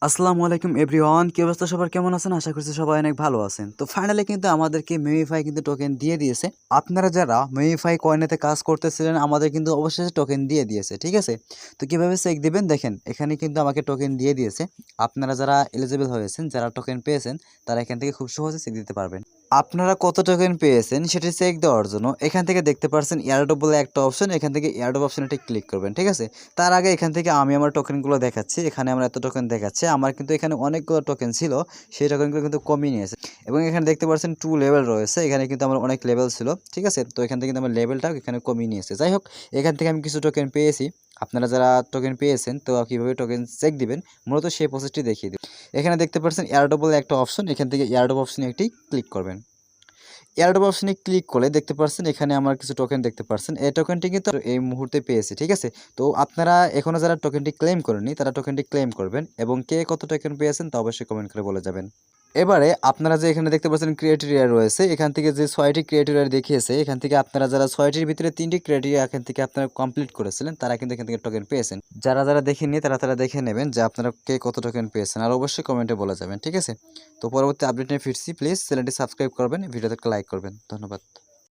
আসসালামু আলাইকুম এভরিওয়ান, কি অবস্থা সবার, কেমন আছেন? আশা করছি সবাই অনেক ভালো আছেন। তো ফাইনালি কিন্তু আমাদেরকে মেমিফাই কিন্তু টোকেন দিয়ে দিয়েছে। আপনারা যারা মেমিফাই কয়েনেতে কাজ করতেছিলেন আমাদের কিন্তু অবশেষে টোকেন দিয়ে দিয়েছে, ঠিক আছে? তো কীভাবে চেক দিবেন দেখেন, এখানে কিন্তু আমাকে টোকেন দিয়ে দিয়েছে। আপনারা যারা এলিজিবল হয়েছেন, যারা টোকেন পেয়েছেন, তারা এখান থেকে খুব সহজে চেক দিতে পারবেন। আপনারা কত টোকেন পেয়েছেন সেটি চেক দেওয়ার জন্য এখান থেকে দেখতে পাচ্ছেন এয়ারড্রপ বলে একটা অপশন, এখান থেকে এয়ারড্রপ অপশনটি ক্লিক করবেন, ঠিক আছে? তার আগে এখান থেকে আমি আমার টোকেনগুলো দেখাচ্ছি। এখানে আমার এত টোকেন দেখাচ্ছে, আমার কিন্তু এখানে অনেকগুলো টোকেন ছিল, সেই টোকেনগুলো কিন্তু কমিয়ে নিয়েছে। এবং এখানে দেখতে পাচ্ছেন 2 লেভেল রয়েছে, এখানে কিন্তু আমার অনেক লেভেল ছিল, ঠিক আছে? তো এখান থেকে কিন্তু আমার লেভেলটাও এখানে কমিয়ে নিয়েছে। যাই হোক, এখান থেকে আমি কিছু টোকেন পেয়েছি। আপনারা যারা টোকেন পেয়েছেন তো কীভাবে টোকেন চেক দিবেন মূলত সেই প্রসেসটি দেখিয়ে দিই। এখানে দেখতে পাচ্ছেন এয়ারড্রপ বলে একটা অপশন, এখান থেকে এয়ারড্রপ অপশনে একটি ক্লিক করবেন। এয়ারড্রপ অপশনে ক্লিক করলে দেখতে পাচ্ছেন এখানে আমার কিছু টোকেন দেখতে পাচ্ছেন। এই টোকেনটি কিন্তু এই মুহূর্তে পেয়েছি, ঠিক আছে? তো আপনারা এখনও যারা টোকেনটি ক্লেম করেননি তারা টোকেনটি ক্লেম করবেন এবং কে কত টোকেন পেয়েছেন তা অবশ্যই কমেন্ট করে বলে যাবেন। এবারে আপনারা যে এখানে দেখতে পাচ্ছেন ক্রাইটেরিয়া রয়েছে, এখান থেকে যে ৬টি ক্রাইটেরিয়া দেখিয়েছে, এখান থেকে আপনারা যারা ৬টির ভিতরে ৩টি ক্রাইটেরিয়া এখান থেকে আপনারা কমপ্লিট করেছিলেন তারা কিন্তু এখান থেকে টোকেন পেয়েছেন। যারা দেখেননি তারা দেখে নেবেন যে আপনারা কে কত টোকেন পেয়েছেন, আর অবশ্যই কমেন্টে বলে যাবেন, ঠিক আছে? তো পরবর্তী আপডেট নিয়ে ফিরছি, প্লিজ চ্যানেলটি সাবস্ক্রাইব করবেন, ভিডিওতে একটা লাইক করবেন। ধন্যবাদ।